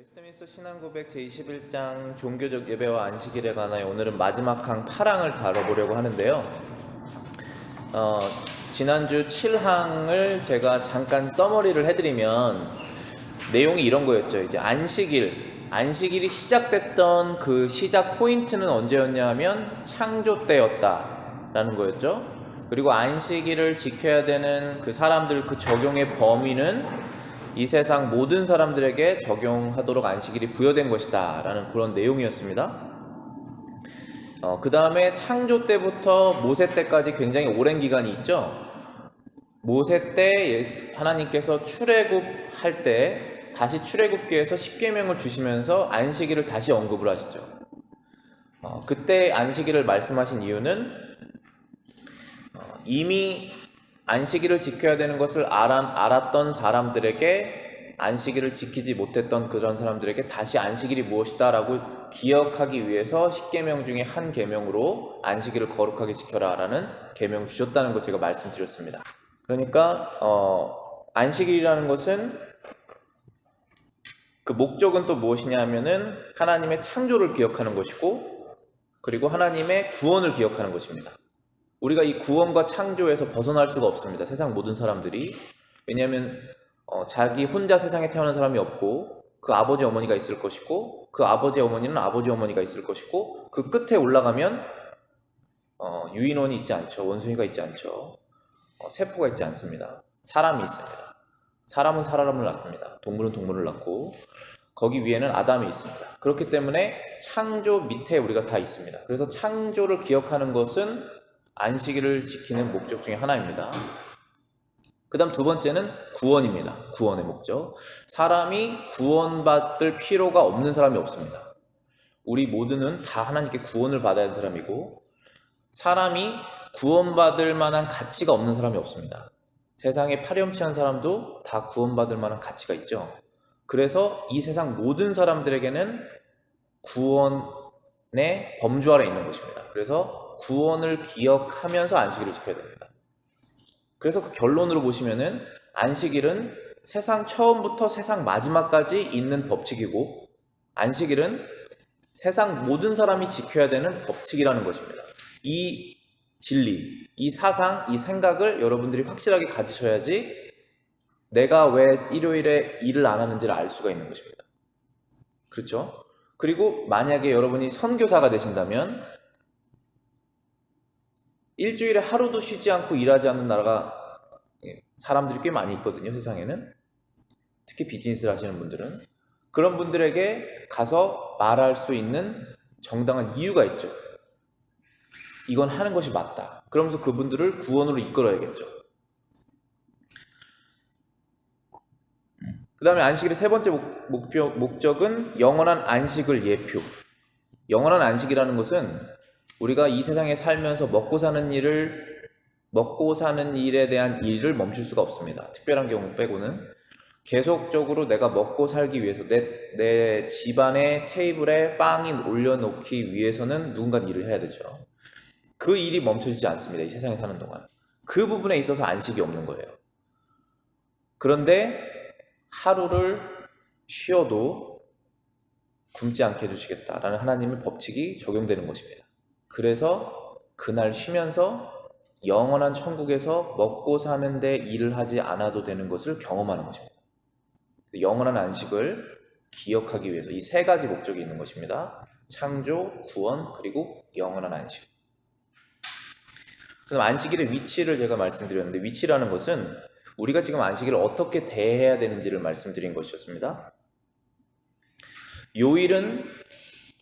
웨스트민스터 신앙고백 제21장 종교적 예배와 안식일에 관하여 오늘은 마지막 항 8항을 다뤄보려고 하는데요. 지난주 7항을 제가 잠깐 서머리를 해드리면 내용이 이런 거였죠. 이제 안식일이 시작됐던 그 시작 포인트는 언제였냐 하면 창조 때였다라는 거였죠. 그리고 안식일을 지켜야 되는 그 사람들, 그 적용의 범위는 이 세상 모든 사람들에게 적용하도록 안식일이 부여된 것이다 라는 그런 내용이었습니다. 그 다음에 창조 때부터 모세 때까지 굉장히 오랜 기간이 있죠. 모세 때 하나님께서 출애굽할 때 다시 출애굽기에서 십계명을 주시면서 안식일을 다시 언급을 하시죠. 그때 안식일을 말씀하신 이유는 이미 안식일을 지켜야 되는 것을 알았던 사람들에게, 안식일을 지키지 못했던 그런 사람들에게 다시 안식일이 무엇이다 라고 기억하기 위해서 십계명 중에 한 계명으로 안식일을 거룩하게 지켜라 라는 계명을 주셨다는 거 제가 말씀드렸습니다. 그러니까 안식일이라는 것은 그 목적은 또 무엇이냐 하면은 하나님의 창조를 기억하는 것이고, 그리고 하나님의 구원을 기억하는 것입니다. 우리가 이 구원과 창조에서 벗어날 수가 없습니다. 세상 모든 사람들이. 왜냐하면 자기 혼자 세상에 태어난 사람이 없고, 그 아버지 어머니가 있을 것이고, 그 아버지 어머니는 아버지 어머니가 있을 것이고, 그 끝에 올라가면 유인원이 있지 않죠. 원숭이가 있지 않죠. 세포가 있지 않습니다. 사람이 있습니다. 사람은 사람을 낳습니다. 동물은 동물을 낳고, 거기 위에는 아담이 있습니다. 그렇기 때문에 창조 밑에 우리가 다 있습니다. 그래서 창조를 기억하는 것은 안식일을 지키는 목적 중에 하나입니다. 그 다음 두 번째는 구원입니다. 구원의 목적. 사람이 구원받을 필요가 없는 사람이 없습니다. 우리 모두는 다 하나님께 구원을 받아야 하는 사람이고, 사람이 구원받을 만한 가치가 없는 사람이 없습니다. 세상에 파렴치한 사람도 다 구원받을 만한 가치가 있죠. 그래서 이 세상 모든 사람들에게는 구원의 범주 아래 있는 것입니다. 그래서 구원을 기억하면서 안식일을 지켜야 됩니다. 그래서 그 결론으로 보시면은 안식일은 세상 처음부터 세상 마지막까지 있는 법칙이고, 안식일은 세상 모든 사람이 지켜야 되는 법칙이라는 것입니다. 이 진리, 이 사상, 이 생각을 여러분들이 확실하게 가지셔야지 내가 왜 일요일에 일을 안 하는지를 알 수가 있는 것입니다. 그렇죠? 그리고 만약에 여러분이 선교사가 되신다면 일주일에 하루도 쉬지 않고 일하지 않는 나라가 사람들이 꽤 많이 있거든요. 세상에는. 특히 비즈니스를 하시는 분들은. 그런 분들에게 가서 말할 수 있는 정당한 이유가 있죠. 이건 하는 것이 맞다. 그러면서 그분들을 구원으로 이끌어야겠죠. 그 다음에 안식일의 세 번째 목적은 영원한 안식을 예표. 영원한 안식이라는 것은 우리가 이 세상에 살면서 먹고 사는 일에 대한 일을 멈출 수가 없습니다. 특별한 경우 빼고는 계속적으로 내가 먹고 살기 위해서 내 집안의 테이블에 빵이 올려놓기 위해서는 누군가 일을 해야 되죠. 그 일이 멈춰지지 않습니다. 이 세상에 사는 동안. 그 부분에 있어서 안식이 없는 거예요. 그런데 하루를 쉬어도 굶지 않게 해주시겠다라는 하나님의 법칙이 적용되는 것입니다. 그래서 그날 쉬면서 영원한 천국에서 먹고 사는데 일을 하지 않아도 되는 것을 경험하는 것입니다. 영원한 안식을 기억하기 위해서 이 세 가지 목적이 있는 것입니다. 창조, 구원, 그리고 영원한 안식. 그럼 안식일의 위치를 제가 말씀드렸는데, 위치라는 것은 우리가 지금 안식일을 어떻게 대해야 되는지를 말씀드린 것이었습니다. 요일은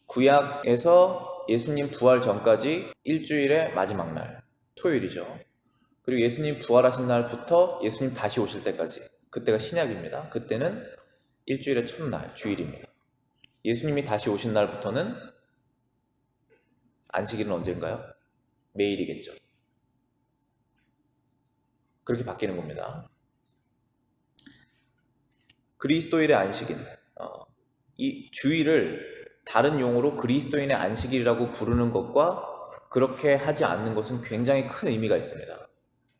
구약에서 예수님 부활 전까지 일주일의 마지막 날, 토요일이죠. 그리고 예수님 부활하신 날부터 예수님 다시 오실 때까지, 그때가 신약입니다. 그때는 일주일의 첫날, 주일입니다. 예수님이 다시 오신 날부터는 안식일은 언젠가요? 매일이겠죠. 그렇게 바뀌는 겁니다. 그리스도인의 안식일, 이 주일을 다른 용어로 그리스도인의 안식일이라고 부르는 것과 그렇게 하지 않는 것은 굉장히 큰 의미가 있습니다.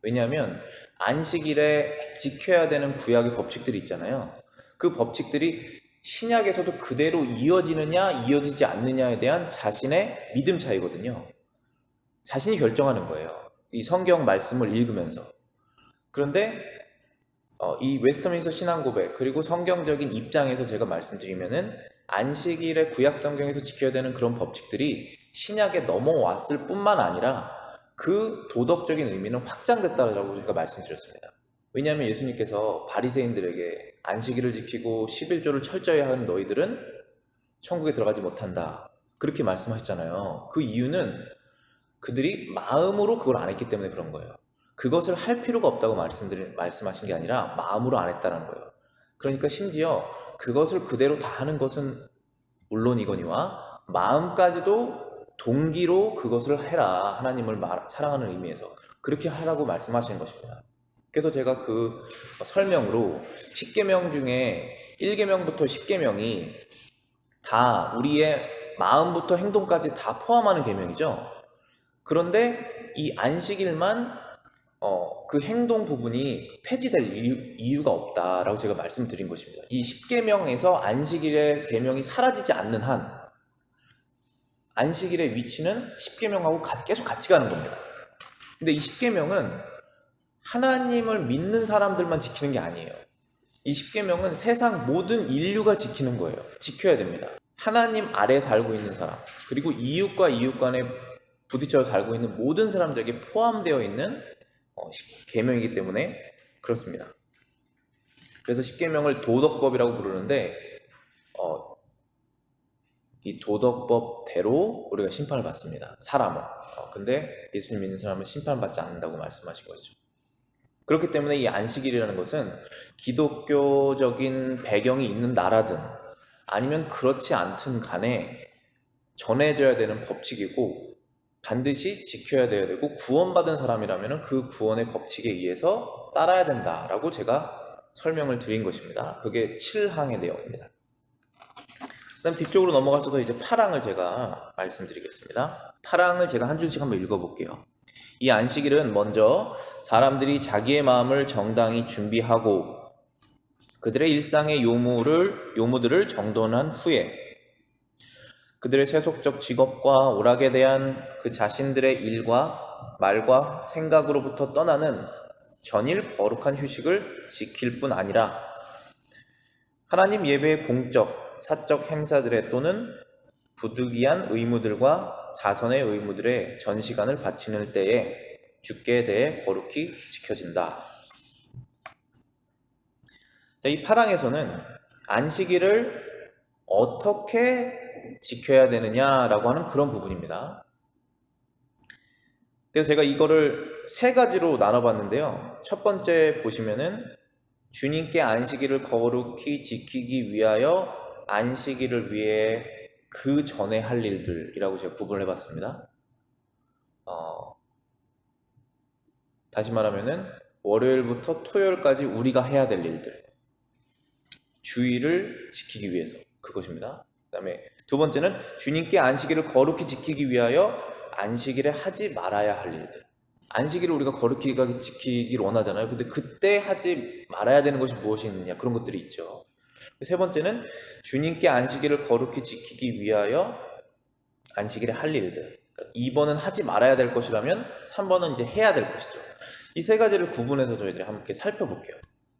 왜냐하면 안식일에 지켜야 되는 구약의 법칙들이 있잖아요. 그 법칙들이 신약에서도 그대로 이어지느냐 이어지지 않느냐에 대한 자신의 믿음 차이거든요. 자신이 결정하는 거예요. 이 성경 말씀을 읽으면서. 그런데 이 웨스터민스터 신앙고백 그리고 성경적인 입장에서 제가 말씀드리면은 안식일에 구약 성경에서 지켜야 되는 그런 법칙들이 신약에 넘어왔을 뿐만 아니라 그 도덕적인 의미는 확장됐다라고 제가 말씀드렸습니다. 왜냐하면 예수님께서 바리새인들에게 안식일을 지키고 11조를 철저히 하는 너희들은 천국에 들어가지 못한다, 그렇게 말씀하셨잖아요. 그 이유는 그들이 마음으로 그걸 안 했기 때문에 그런 거예요. 그것을 할 필요가 없다고 말씀하신 게 아니라 마음으로 안 했다는 거예요. 그러니까 심지어 그것을 그대로 다 하는 것은 물론이거니와 마음까지도 동기로 그것을 해라, 하나님을 사랑하는 의미에서 그렇게 하라고 말씀하시는 것입니다. 그래서 제가 그 설명으로 10계명 중에 1계명부터 10계명이 다 우리의 마음부터 행동까지 다 포함하는 계명이죠. 그런데 이 안식일만 그 행동 부분이 폐지될 이유가 없다라고 제가 말씀드린 것입니다. 이 10계명에서 안식일의 계명이 사라지지 않는 한 안식일의 위치는 10계명하고 계속 같이 가는 겁니다. 근데 이 10계명은 하나님을 믿는 사람들만 지키는 게 아니에요. 이 10계명은 세상 모든 인류가 지키는 거예요. 지켜야 됩니다. 하나님 아래 살고 있는 사람, 그리고 이웃과 이웃 간에 부딪혀 살고 있는 모든 사람들에게 포함되어 있는 계명이기 때문에 그렇습니다. 그래서 10계명을 도덕법이라고 부르는데 이 도덕법대로 우리가 심판을 받습니다. 사람은. 근데 예수님 믿는 사람은 심판받지 않는다고 말씀하신 거죠. 그렇기 때문에 이 안식일이라는 것은 기독교적인 배경이 있는 나라든 아니면 그렇지 않든 간에 전해져야 되는 법칙이고 반드시 지켜야 돼야 되고 구원받은 사람이라면 그 구원의 법칙에 의해서 따라야 된다라고 제가 설명을 드린 것입니다. 그게 7항의 내용입니다. 그 다음 뒤쪽으로 넘어가서 이제 8항을 제가 말씀드리겠습니다. 8항을 제가 한 줄씩 한번 읽어볼게요. 이 안식일은 먼저 사람들이 자기의 마음을 정당히 준비하고 그들의 일상의 요무들을 정돈한 후에 그들의 세속적 직업과 오락에 대한 그 자신들의 일과 말과 생각으로부터 떠나는 전일 거룩한 휴식을 지킬 뿐 아니라 하나님 예배의 공적, 사적 행사들의 또는 부득이한 의무들과 자선의 의무들의 전시간을 바치는 때에 주께 대해 거룩히 지켜진다. 이 8항에서는 안식일을 어떻게 지켜야 되느냐라고 하는 그런 부분입니다. 그래서 제가 이거를 세 가지로 나눠봤는데요. 첫 번째 보시면은 주님께 안식일을 거룩히 지키기 위하여 안식일을 위해 그 전에 할 일들이라고 제가 구분을 해봤습니다. 다시 말하면은 월요일부터 토요일까지 우리가 해야 될 일들, 주의를 지키기 위해서 그것입니다. 그 다음에 두 번째는 주님께 안식일을 거룩히 지키기 위하여 안식일에 하지 말아야 할 일들. 안식일을 우리가 거룩히 지키기를 원하잖아요. 근데 그때 하지 말아야 되는 것이 무엇이 있느냐, 그런 것들이 있죠. 세 번째는 주님께 안식일을 거룩히 지키기 위하여 안식일에 할 일들. 2번은 하지 말아야 될 것이라면 3번은 이제 해야 될 것이죠. 이 세 가지를 구분해서 저희들이 함께 살펴볼게요.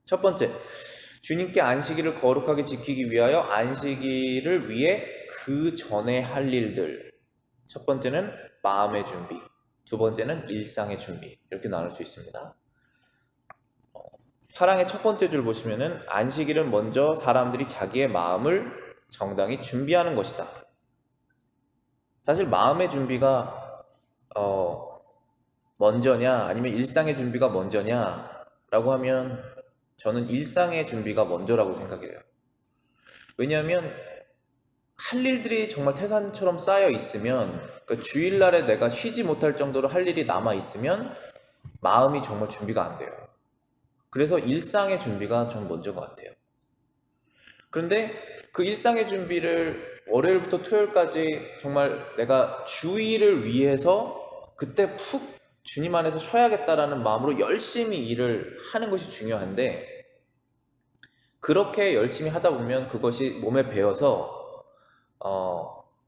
첫 번째, 주님께 안식일을 거룩하게 지키기 위하여 안식일을 위해 그 전에 할 일들. 첫 번째는 마음의 준비, 두 번째는 일상의 준비, 이렇게 나눌 수 있습니다. 8항의 첫 번째 줄 보시면은 안식일은 먼저 사람들이 자기의 마음을 정당히 준비하는 것이다. 사실 마음의 준비가 먼저냐 아니면 일상의 준비가 먼저냐 라고 하면 저는 일상의 준비가 먼저라고 생각해요. 왜냐하면 할 일들이 정말 태산처럼 쌓여 있으면, 그러니까 주일날에 내가 쉬지 못할 정도로 할 일이 남아 있으면 마음이 정말 준비가 안 돼요. 그래서 일상의 준비가 전 먼저인 것 같아요. 그런데 그 일상의 준비를 월요일부터 토요일까지 정말 내가 주일을 위해서 그때 푹 주님 안에서 쉬어야겠다라는 마음으로 열심히 일을 하는 것이 중요한데, 그렇게 열심히 하다 보면 그것이 몸에 배어서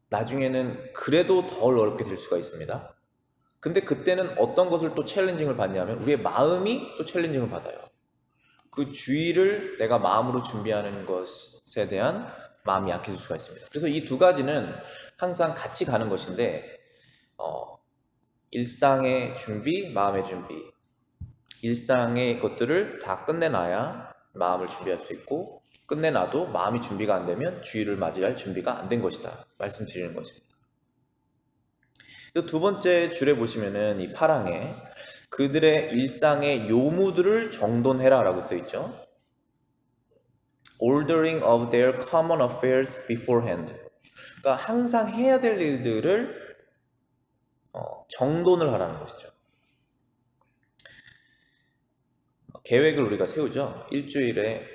나중에는 그래도 덜 어렵게 될 수가 있습니다. 근데 그때는 어떤 것을 또 챌린징을 받냐면 우리의 마음이 또 챌린징을 받아요. 그 주의를 내가 마음으로 준비하는 것에 대한 마음이 약해질 수가 있습니다. 그래서 이 두 가지는 항상 같이 가는 것인데 일상의 준비, 마음의 준비. 일상의 것들을 다 끝내놔야 마음을 준비할 수 있고 끝내놔도 마음이 준비가 안 되면 주의를 맞이할 준비가 안 된 것이다 말씀드리는 것입니다. 두 번째 줄에 보시면은 이 파랑에 그들의 일상의 요무들을 정돈해라 라고 써있죠. Ordering of their common affairs beforehand. 그러니까 항상 해야 될 일들을 정돈을 하라는 것이죠. 계획을 우리가 세우죠. 일주일에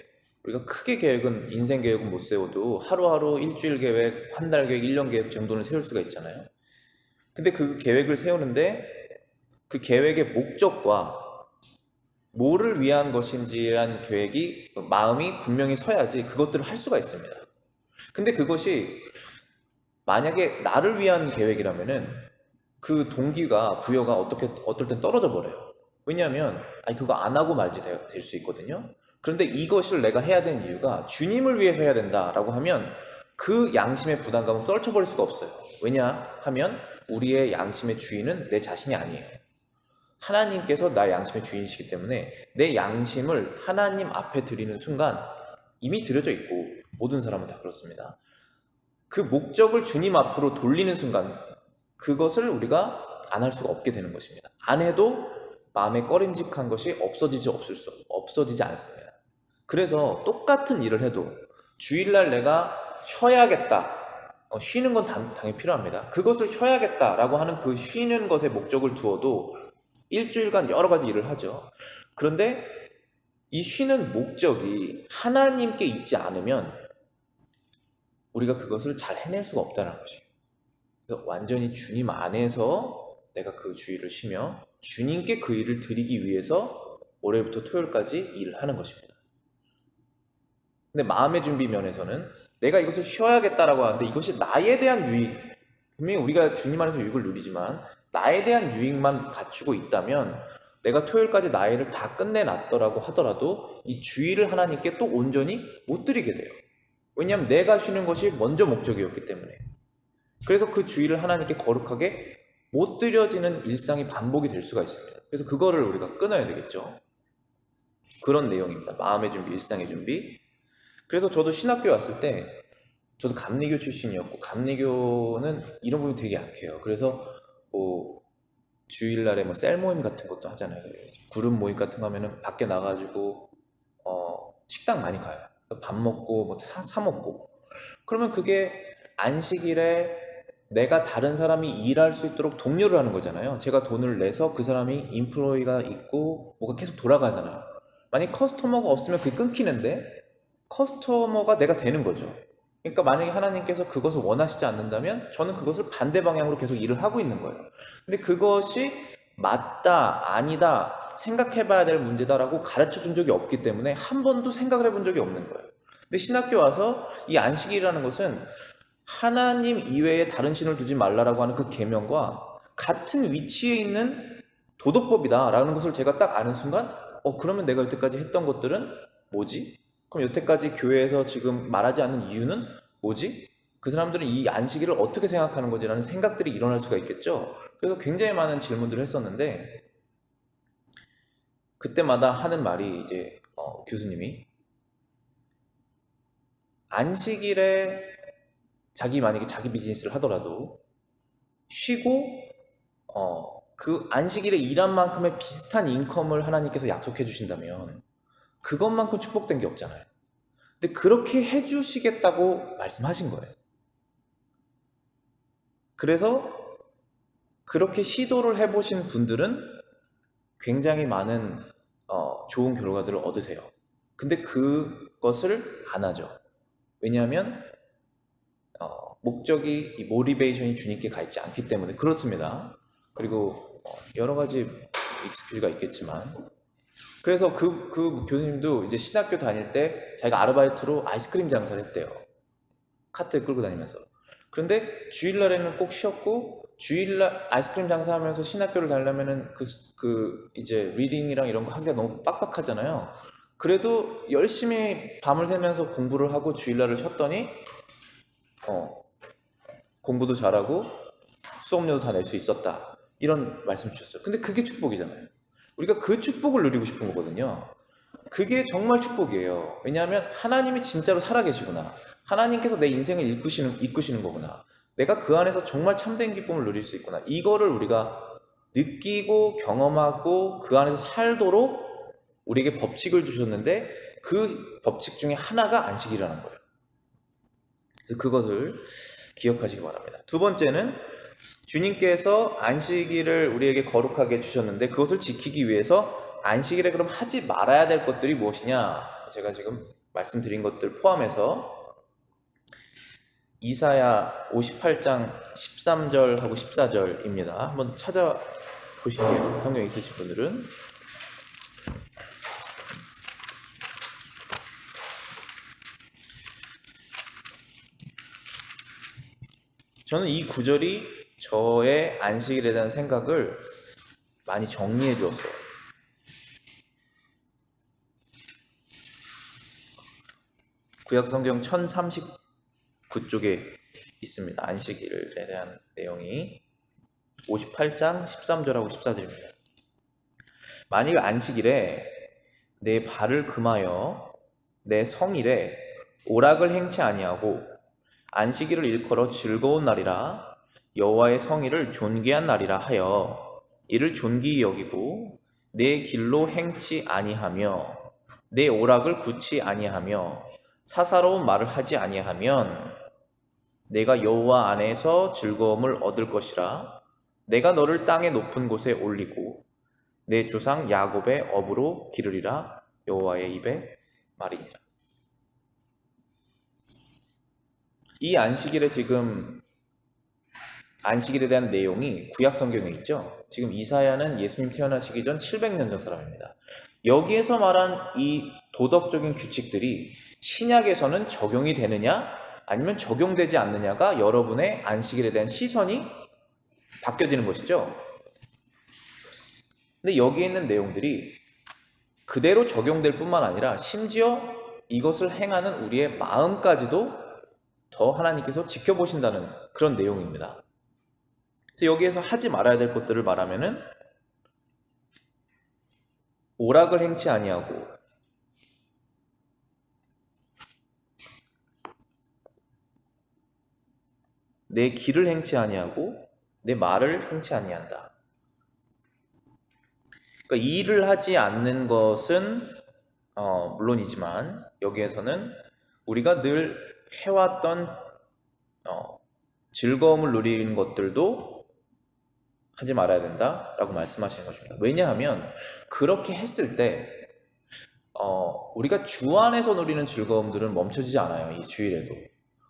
우리가 크게 계획은 인생 계획은 못 세워도 하루하루 일주일 계획, 한 달 계획, 1년 계획 정도는 세울 수가 있잖아요. 근데 그 계획을 세우는데 그 계획의 목적과 뭐를 위한 것인지란 계획이 마음이 분명히 서야지 그것들을 할 수가 있습니다. 근데 그것이 만약에 나를 위한 계획이라면은 그 동기가 부여가 어떨 땐 떨어져 버려요. 왜냐하면 아니 그거 안 하고 말지 될 수 있거든요. 그런데 이것을 내가 해야 되는 이유가 주님을 위해서 해야 된다라고 하면 그 양심의 부담감은 떨쳐버릴 수가 없어요. 왜냐 하면 우리의 양심의 주인은 내 자신이 아니에요. 하나님께서 나의 양심의 주인이시기 때문에 내 양심을 하나님 앞에 드리는 순간 이미 드려져 있고 모든 사람은 다 그렇습니다. 그 목적을 주님 앞으로 돌리는 순간 그것을 우리가 안 할 수가 없게 되는 것입니다. 안 해도 마음에 꺼림직한 것이 없어지지 않습니다. 그래서 똑같은 일을 해도 주일날 내가 쉬어야겠다. 쉬는 건 당연히 필요합니다. 그것을 쉬어야겠다라고 하는 그 쉬는 것에 목적을 두어도 일주일간 여러 가지 일을 하죠. 그런데 이 쉬는 목적이 하나님께 있지 않으면 우리가 그것을 잘 해낼 수가 없다는 것이에요. 그래서 완전히 주님 안에서 내가 그 주일을 쉬며 주님께 그 일을 드리기 위해서 월요일부터 토요일까지 일을 하는 것입니다. 근데 마음의 준비 면에서는 내가 이것을 쉬어야겠다라고 하는데 이것이 나에 대한 유익, 분명히 우리가 주님 안에서 유익을 누리지만 나에 대한 유익만 갖추고 있다면 내가 토요일까지 나의 일을 다 끝내놨더라고 하더라도 이 주일을 하나님께 또 온전히 못 드리게 돼요. 왜냐하면 내가 쉬는 것이 먼저 목적이었기 때문에. 그래서 그 주일을 하나님께 거룩하게 못 드려지는 일상이 반복이 될 수가 있습니다. 그래서 그거를 우리가 끊어야 되겠죠. 그런 내용입니다. 마음의 준비, 일상의 준비. 그래서 저도 신학교에 왔을 때 저도 감리교 출신이었고 감리교는 이런 부분이 되게 약해요. 그래서 뭐 주일날에 뭐 셀 모임 같은 것도 하잖아요. 그룹 모임 같은 거 하면은 밖에 나가지고 식당 많이 가요. 밥 먹고 뭐 사 먹고 그러면 그게 안식일에 내가 다른 사람이 일할 수 있도록 독려를 하는 거잖아요. 제가 돈을 내서 그 사람이 인플로이가 있고 뭐가 계속 돌아가잖아요. 만약 커스터머가 없으면 그게 끊기는데 커스터머가 내가 되는 거죠. 그러니까 만약에 하나님께서 그것을 원하시지 않는다면 저는 그것을 반대 방향으로 계속 일을 하고 있는 거예요. 근데 그것이 맞다, 아니다, 생각해 봐야 될 문제다라고 가르쳐 준 적이 없기 때문에 한 번도 생각을 해본 적이 없는 거예요. 근데 신학교 와서 이 안식일이라는 것은 하나님 이외에 다른 신을 두지 말라라고 하는 그 계명과 같은 위치에 있는 도덕법이다라는 것을 제가 딱 아는 순간 그러면 내가 여태까지 했던 것들은 뭐지? 그럼 여태까지 교회에서 지금 말하지 않는 이유는 뭐지? 그 사람들은 이 안식일을 어떻게 생각하는 거지라는 생각들이 일어날 수가 있겠죠. 그래서 굉장히 많은 질문들을 했었는데 그때마다 하는 말이 이제 교수님이 안식일에 만약에 자기 비즈니스를 하더라도 쉬고 그 안식일에 일한 만큼의 비슷한 인컴을 하나님께서 약속해 주신다면 그것만큼 축복된 게 없잖아요. 근데 그렇게 해주시겠다고 말씀하신 거예요. 그래서 그렇게 시도를 해보신 분들은 굉장히 많은 좋은 결과들을 얻으세요. 근데 그것을 안 하죠. 왜냐하면 목적이 이 모티베이션이 주님께 가 있지 않기 때문에 그렇습니다. 그리고 여러 가지 익스큐즈가 있겠지만 그래서 그 교수님도 이제 신학교 다닐 때 자기가 아르바이트로 아이스크림 장사를 했대요. 카트 끌고 다니면서. 그런데 주일날에는 꼭 쉬었고, 주일날 아이스크림 장사하면서 신학교를 다니려면은 이제 리딩이랑 이런 거 하기가 너무 빡빡하잖아요. 그래도 열심히 밤을 새면서 공부를 하고 주일날을 쉬었더니 공부도 잘하고 수업료도 다 낼 수 있었다. 이런 말씀 주셨어요. 근데 그게 축복이잖아요. 우리가 그 축복을 누리고 싶은 거거든요. 그게 정말 축복이에요. 왜냐하면 하나님이 진짜로 살아계시구나. 하나님께서 내 인생을 이끄시는 거구나. 내가 그 안에서 정말 참된 기쁨을 누릴 수 있구나. 이거를 우리가 느끼고 경험하고 그 안에서 살도록 우리에게 법칙을 주셨는데 그 법칙 중에 하나가 안식이라는 거예요. 그래서 그것을 기억하시기 바랍니다. 두 번째는 주님께서 안식일을 우리에게 거룩하게 주셨는데 그것을 지키기 위해서 안식일에 그럼 하지 말아야 될 것들이 무엇이냐? 제가 지금 말씀드린 것들 포함해서 이사야 58장 13절하고 14절입니다. 한번 찾아보실게요. 성경 있으신 분들은. 저는 이 구절이 저의 안식일에 대한 생각을 많이 정리해 주었어요. 구약성경 1039쪽에 있습니다. 안식일에 대한 내용이 58장 13절하고 14절입니다. 만일 안식일에 내 발을 금하여 내 성일에 오락을 행치 아니하고 안식일을 일컬어 즐거운 날이라 여호와의 성일을 존귀한 날이라 하여 이를 존귀히 여기고 내 길로 행치 아니하며 내 오락을 굳지 아니하며 사사로운 말을 하지 아니하면 내가 여호와 안에서 즐거움을 얻을 것이라 내가 너를 땅의 높은 곳에 올리고 내 조상 야곱의 업으로 기르리라 여호와의 입의 말이니라. 이 안식일에 지금 안식일에 대한 내용이 구약 성경에 있죠. 지금 이사야는 예수님 태어나시기 전 700년 전 사람입니다. 여기에서 말한 이 도덕적인 규칙들이 신약에서는 적용이 되느냐 아니면 적용되지 않느냐가 여러분의 안식일에 대한 시선이 바뀌어지는 것이죠. 근데 여기에 있는 내용들이 그대로 적용될 뿐만 아니라 심지어 이것을 행하는 우리의 마음까지도 더 하나님께서 지켜보신다는 그런 내용입니다. 그래서 여기에서 하지 말아야 될 것들을 말하면은 오락을 행치 아니하고 내 길을 행치 아니하고 내 말을 행치 아니한다. 그러니까 일을 하지 않는 것은 물론이지만 여기에서는 우리가 늘 해왔던 즐거움을 누리는 것들도 하지 말아야 된다라고 말씀하시는 것입니다. 왜냐하면 그렇게 했을 때 우리가 주 안에서 누리는 즐거움들은 멈춰지지 않아요. 이 주일에도.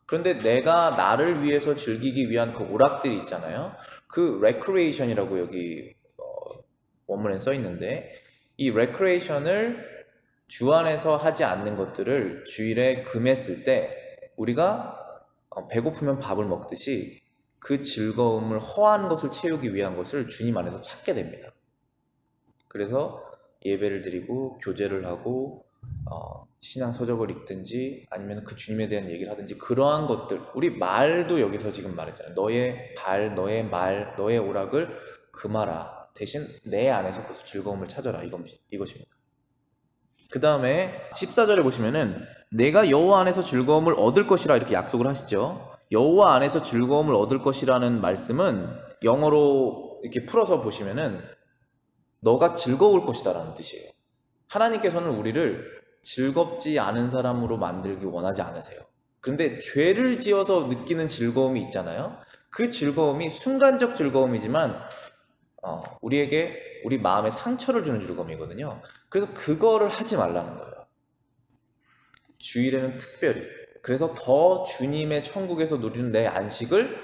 그런데 내가 나를 위해서 즐기기 위한 그 오락들이 있잖아요. 그 recreation이라고 여기 원문에 써 있는데 이 recreation을 주 안에서 하지 않는 것들을 주일에 금했을 때 우리가 배고프면 밥을 먹듯이 그 즐거움을 허한 것을 채우기 위한 것을 주님 안에서 찾게 됩니다. 그래서 예배를 드리고 교제를 하고 신앙 서적을 읽든지 아니면 그 주님에 대한 얘기를 하든지 그러한 것들 우리 말도 여기서 지금 말했잖아요. 너의 발, 너의 말, 너의 오락을 금하라. 대신 내 안에서 그 즐거움을 찾아라. 이것입니다. 그 다음에 14절에 보시면은 내가 여호와 안에서 즐거움을 얻을 것이라 이렇게 약속을 하시죠. 여호와 안에서 즐거움을 얻을 것이라는 말씀은 영어로 이렇게 풀어서 보시면은 너가 즐거울 것이다라는 뜻이에요. 하나님께서는 우리를 즐겁지 않은 사람으로 만들기 원하지 않으세요. 그런데 죄를 지어서 느끼는 즐거움이 있잖아요. 그 즐거움이 순간적 즐거움이지만 우리에게 우리 마음에 상처를 주는 즐거움이거든요. 그래서 그거를 하지 말라는 거예요. 주일에는 특별히. 그래서 더 주님의 천국에서 누리는 내 안식을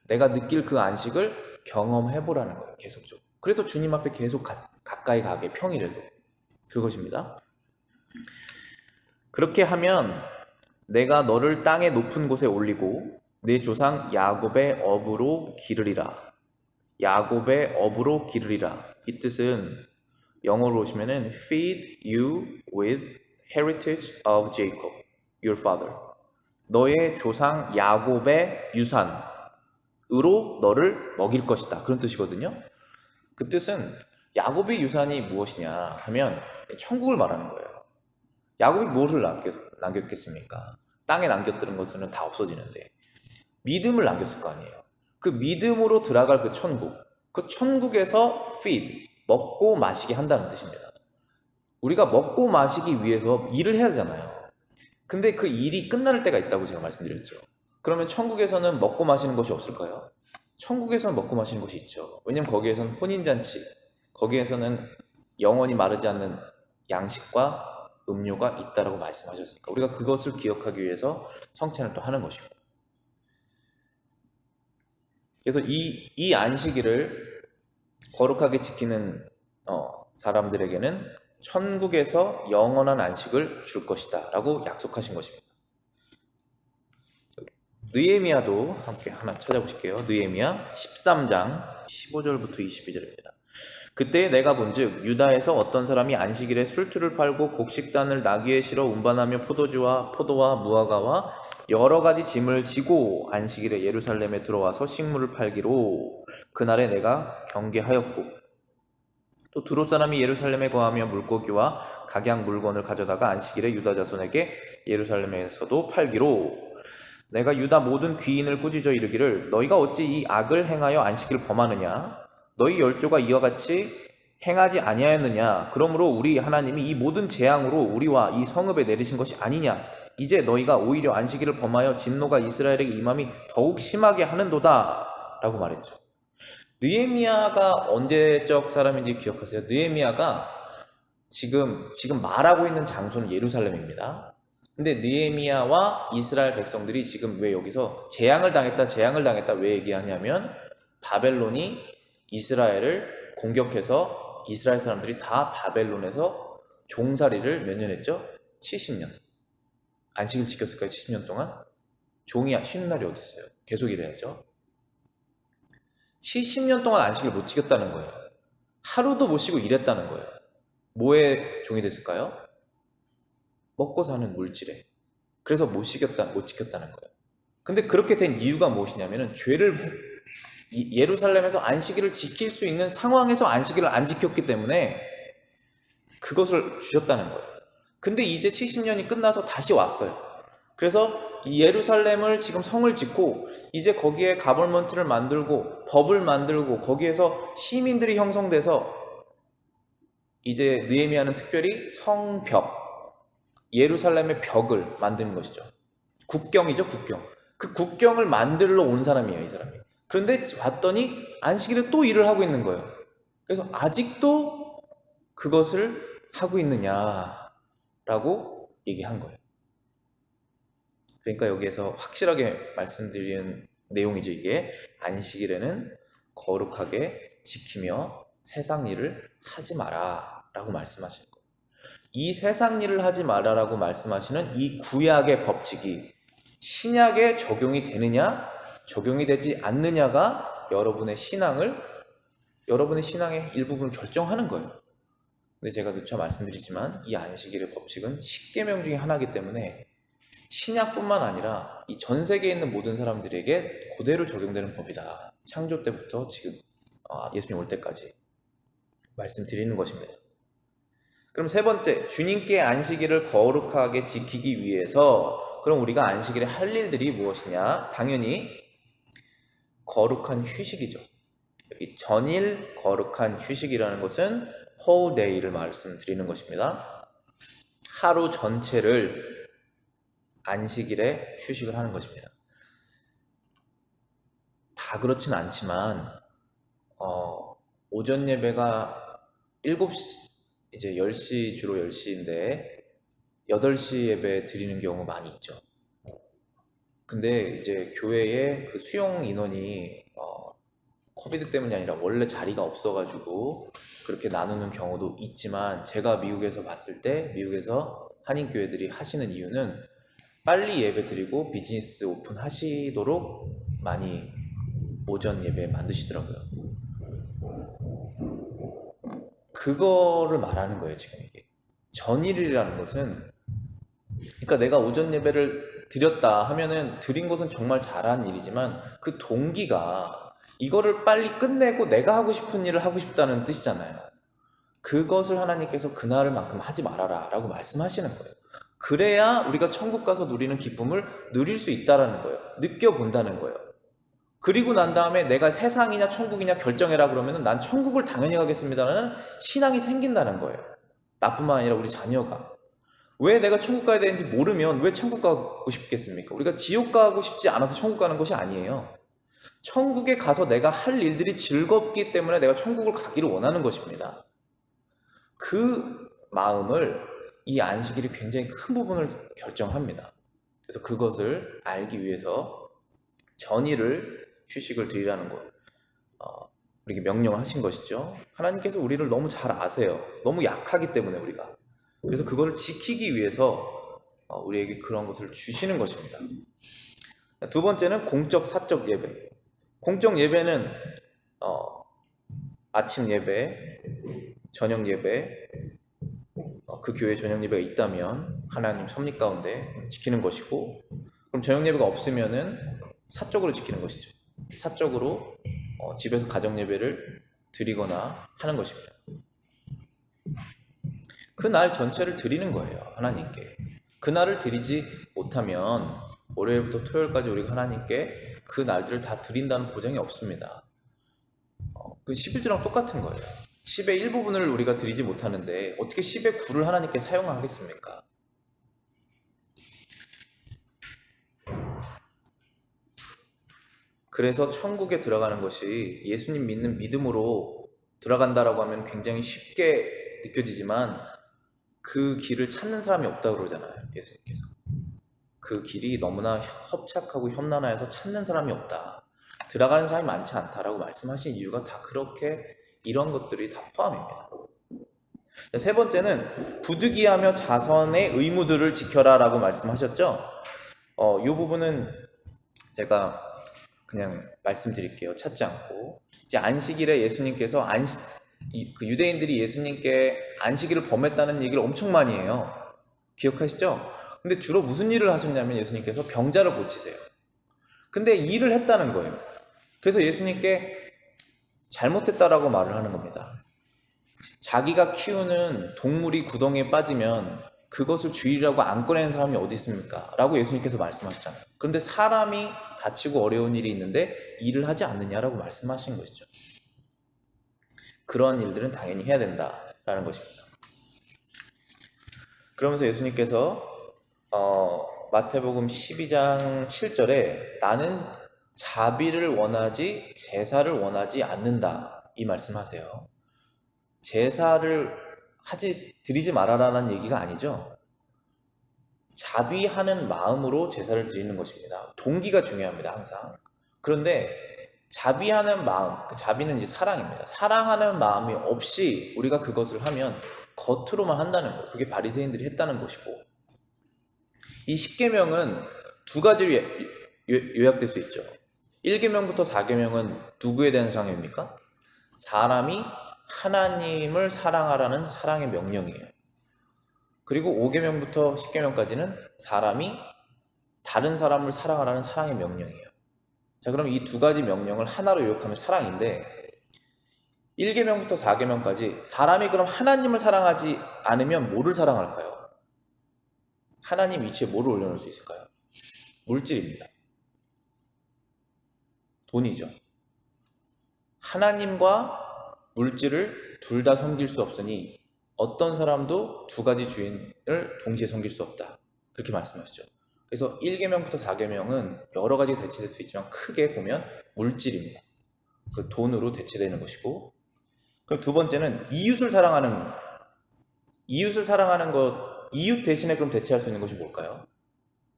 내가 느낄 그 안식을 경험해 보라는 거예요. 계속적으로. 그래서 주님 앞에 계속 가까이 가게 평일에도. 그것입니다. 그렇게 하면 내가 너를 땅의 높은 곳에 올리고 내 조상 야곱의 업으로 기르리라. 야곱의 업으로 기르리라. 이 뜻은 영어로 보시면은 feed you with heritage of Jacob, your father. 너의 조상 야곱의 유산으로 너를 먹일 것이다. 그런 뜻이거든요. 그 뜻은 야곱의 유산이 무엇이냐 하면 천국을 말하는 거예요. 야곱이 무엇을 남겼겠습니까? 땅에 남겼던 것은 다 없어지는데 믿음을 남겼을 거 아니에요. 그 믿음으로 들어갈 그 천국, 그 천국에서 feed, 먹고 마시게 한다는 뜻입니다. 우리가 먹고 마시기 위해서 일을 해야 되잖아요. 근데 그 일이 끝날 때가 있다고 제가 말씀드렸죠. 그러면 천국에서는 먹고 마시는 것이 없을까요? 천국에서는 먹고 마시는 것이 있죠. 왜냐면 거기에서는 혼인잔치, 거기에서는 영원히 마르지 않는 양식과 음료가 있다라고 말씀하셨으니까 우리가 그것을 기억하기 위해서 성찬을 또 하는 것이고, 그래서 이 안식일을 거룩하게 지키는 사람들에게는 천국에서 영원한 안식을 줄 것이다 라고 약속하신 것입니다. 느헤미야도 함께 하나 찾아보실게요. 느헤미야 13장 15절부터 22절입니다. 그때 내가 본즉 유다에서 어떤 사람이 안식일에 술투를 팔고 곡식단을 나귀에 실어 운반하며 포도와 무화과와 여러 가지 짐을 지고 안식일에 예루살렘에 들어와서 식물을 팔기로 그날에 내가 경계하였고, 또 두로 사람이 예루살렘에 거하며 물고기와 각양 물건을 가져다가 안식일에 유다 자손에게 예루살렘에서도 팔기로 내가 유다 모든 귀인을 꾸짖어 이르기를 너희가 어찌 이 악을 행하여 안식일을 범하느냐? 너희 열조가 이와 같이 행하지 아니하였느냐? 그러므로 우리 하나님이 이 모든 재앙으로 우리와 이 성읍에 내리신 것이 아니냐? 이제 너희가 오히려 안식일을 범하여 진노가 이스라엘에게 임함이 더욱 심하게 하는도다 라고 말했죠. 느헤미야가 언제적 사람인지 기억하세요? 느헤미야가 지금 말하고 있는 장소는 예루살렘입니다. 근데 느헤미야와 이스라엘 백성들이 지금 왜 여기서 재앙을 당했다 왜 얘기하냐면 바벨론이 이스라엘을 공격해서 이스라엘 사람들이 다 바벨론에서 종살이를 몇 년 했죠? 70년. 안식일 지켰을까요? 70년 동안? 종이 쉬는 날이 어디 있어요? 계속 일해야죠. 70년 동안 안식일 못 지켰다는 거예요. 하루도 못 쉬고 일했다는 거예요. 뭐에 종이 됐을까요? 먹고 사는 물질에. 그래서 못 지켰다는 거예요. 근데 그렇게 된 이유가 무엇이냐면은 예루살렘에서 안식일을 지킬 수 있는 상황에서 안식일을 안 지켰기 때문에 그것을 주셨다는 거예요. 근데 이제 70년이 끝나서 다시 왔어요. 그래서 이 예루살렘을 지금 성을 짓고 이제 거기에 가버먼트를 만들고 법을 만들고 거기에서 시민들이 형성돼서 이제 느헤미야는 특별히 성벽, 예루살렘의 벽을 만드는 것이죠. 국경이죠, 국경. 그 국경을 만들러 온 사람이에요, 이 사람이. 그런데 봤더니 안식일에 또 일을 하고 있는 거예요. 그래서 아직도 그것을 하고 있느냐라고 얘기한 거예요. 그러니까 여기에서 확실하게 말씀드리는 내용이죠. 이게 안식일에는 거룩하게 지키며 세상 일을 하지 마라 라고 말씀하시는 거예요. 이 세상 일을 하지 마라라고 말씀하시는 이 구약의 법칙이 신약에 적용이 되느냐 적용이 되지 않느냐가 여러분의 신앙의 일부분을 결정하는 거예요. 근데 제가 누차 말씀드리지만 이 안식일의 법칙은 10계명 중에 하나이기 때문에 신약뿐만 아니라 이 전 세계에 있는 모든 사람들에게 그대로 적용되는 법이다. 창조 때부터 지금 예수님 올 때까지 말씀드리는 것입니다. 그럼 세 번째, 주님께 안식일을 거룩하게 지키기 위해서 그럼 우리가 안식일에 할 일들이 무엇이냐? 당연히 거룩한 휴식이죠. 여기 전일 거룩한 휴식이라는 것은 whole day를 말씀드리는 것입니다. 하루 전체를 안식일에 휴식을 하는 것입니다. 다 그렇진 않지만 오전 예배가 7시, 이제 10시, 주로 10시인데 8시 예배 드리는 경우 많이 있죠. 근데 이제 교회에 그 수용 인원이 코비드 때문이 아니라 원래 자리가 없어가지고 그렇게 나누는 경우도 있지만, 제가 미국에서 봤을 때 미국에서 한인교회들이 하시는 이유는 빨리 예배 드리고 비즈니스 오픈 하시도록 많이 오전 예배 만드시더라고요. 그거를 말하는 거예요, 지금 이게. 전일이라는 것은, 그러니까 내가 오전 예배를 드렸다 하면은 드린 것은 정말 잘한 일이지만 그 동기가 이거를 빨리 끝내고 내가 하고 싶은 일을 하고 싶다는 뜻이잖아요. 그것을 하나님께서 그날만큼 하지 말아라 라고 말씀하시는 거예요. 그래야 우리가 천국 가서 누리는 기쁨을 누릴 수 있다라는 거예요. 느껴본다는 거예요. 그리고 난 다음에 내가 세상이냐 천국이냐 결정해라 그러면은 난 천국을 당연히 가겠습니다라는 신앙이 생긴다는 거예요. 나뿐만 아니라 우리 자녀가. 왜 내가 천국 가야 되는지 모르면 왜 천국 가고 싶겠습니까? 우리가 지옥 가고 싶지 않아서 천국 가는 것이 아니에요. 천국에 가서 내가 할 일들이 즐겁기 때문에 내가 천국을 가기를 원하는 것입니다. 그 마음을 이 안식일이 굉장히 큰 부분을 결정합니다. 그래서 그것을 알기 위해서 전일을 휴식을 드리라는 것, 우리에게 명령을 하신 것이죠. 하나님께서 우리를 너무 잘 아세요. 너무 약하기 때문에 우리가. 그래서 그거를 지키기 위해서 우리에게 그런 것을 주시는 것입니다. 두 번째는 공적 사적 예배. 공적 예배는 아침 예배, 저녁 예배, 그 교회 저녁 예배가 있다면 하나님 섭리 가운데 지키는 것이고, 그럼 저녁 예배가 없으면은 사적으로 지키는 것이죠. 사적으로 집에서 가정 예배를 드리거나 하는 것입니다. 그 날 전체를 드리는 거예요, 하나님께. 그날을 드리지 못하면 월요일부터 토요일까지 우리가 하나님께 그 날들을 다 드린다는 보장이 없습니다. 그 11조랑 똑같은 거예요. 10의 일부분을 우리가 드리지 못하는데 어떻게 10의 9를 하나님께 사용하겠습니까? 그래서 천국에 들어가는 것이 예수님 믿는 믿음으로 들어간다라고 하면 굉장히 쉽게 느껴지지만 그 길을 찾는 사람이 없다고 그러잖아요, 예수님께서. 그 길이 너무나 협착하고 험난해서 찾는 사람이 없다, 들어가는 사람이 많지 않다라고 말씀하신 이유가 다 그렇게 이런 것들이 다 포함입니다. 세 번째는 부득이하며 자선의 의무들을 지켜라 라고 말씀하셨죠. 이 부분은 제가 그냥 말씀드릴게요. 찾지 않고. 이제 안식일에 예수님께서 그 유대인들이 예수님께 안식일을 범했다는 얘기를 엄청 많이 해요. 기억하시죠? 근데 주로 무슨 일을 하셨냐면 예수님께서 병자를 고치세요. 근데 일을 했다는 거예요. 그래서 예수님께 잘못했다라고 말을 하는 겁니다. 자기가 키우는 동물이 구덩이에 빠지면 그것을 주일이라고 안 꺼내는 사람이 어디 있습니까? 라고 예수님께서 말씀하셨잖아요. 그런데 사람이 다치고 어려운 일이 있는데 일을 하지 않느냐라고 말씀하신 것이죠. 그런 일들은 당연히 해야 된다라는 것입니다. 그러면서 예수님께서 마태복음 12장 7절에 나는 자비를 원하지 제사를 원하지 않는다 이 말씀하세요. 제사를 드리지 말아라는 얘기가 아니죠. 자비하는 마음으로 제사를 드리는 것입니다. 동기가 중요합니다, 항상. 그런데 자비하는 마음, 그 자비는 이제 사랑입니다. 사랑하는 마음이 없이 우리가 그것을 하면 겉으로만 한다는 거예요. 그게 바리새인들이 했다는 것이고, 이 10계명은 두 가지로 요약될 수 있죠. 1계명부터 4계명은 누구에 대한 사랑입니까? 사람이 하나님을 사랑하라는 사랑의 명령이에요. 그리고 5계명부터 10계명까지는 사람이 다른 사람을 사랑하라는 사랑의 명령이에요. 자, 그럼 이 두 가지 명령을 하나로 요약하면 사랑인데, 1계명부터 4계명까지 사람이 그럼 하나님을 사랑하지 않으면 뭐를 사랑할까요? 하나님 위치에 뭐를 올려놓을 수 있을까요? 물질입니다. 돈이죠. 하나님과 물질을 둘 다 섬길 수 없으니 어떤 사람도 두 가지 주인을 동시에 섬길 수 없다, 그렇게 말씀하시죠. 그래서 1계명부터 4계명은 여러 가지 대체될 수 있지만 크게 보면 물질입니다. 그 돈으로 대체되는 것이고, 그럼 두 번째는 이웃을 사랑하는 것, 이웃 대신에 그럼 대체할 수 있는 것이 뭘까요?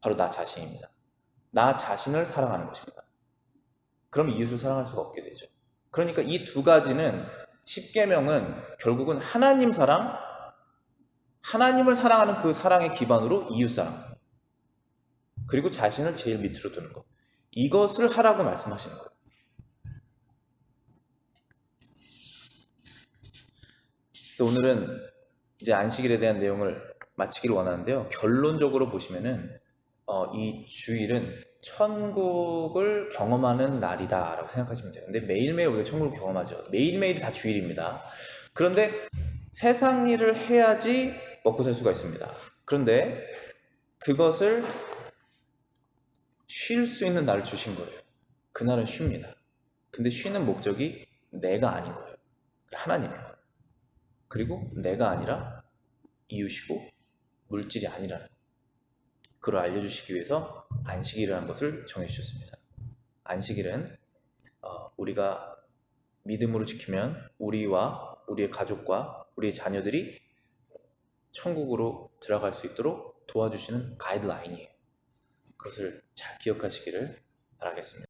바로 나 자신입니다. 나 자신을 사랑하는 것입니다. 그럼 이웃을 사랑할 수가 없게 되죠. 그러니까 이 두 가지는 십계명은 결국은 하나님 사랑, 하나님을 사랑하는 그 사랑의 기반으로 이웃 사랑, 그리고 자신을 제일 밑으로 두는 것, 이것을 하라고 말씀하시는 거예요. 그래서 오늘은 이제 안식일에 대한 내용을 마치기를 원하는데요. 결론적으로 보시면은 이 주일은 천국을 경험하는 날이다 라고 생각하시면 돼요. 근데 매일매일 우리가 천국을 경험하죠. 매일매일이 다 주일입니다. 그런데 세상 일을 해야지 먹고 살 수가 있습니다. 그런데 그것을 쉴 수 있는 날을 주신 거예요. 그날은 쉽니다. 근데 쉬는 목적이 내가 아닌 거예요. 하나님인 거예요. 그리고 내가 아니라 이웃이고 물질이 아니라는 거예요. 그걸 알려주시기 위해서 안식일이라는 것을 정해주셨습니다. 안식일은 우리가 믿음으로 지키면 우리와 우리의 가족과 우리의 자녀들이 천국으로 들어갈 수 있도록 도와주시는 가이드라인이에요. 그것을 잘 기억하시기를 바라겠습니다.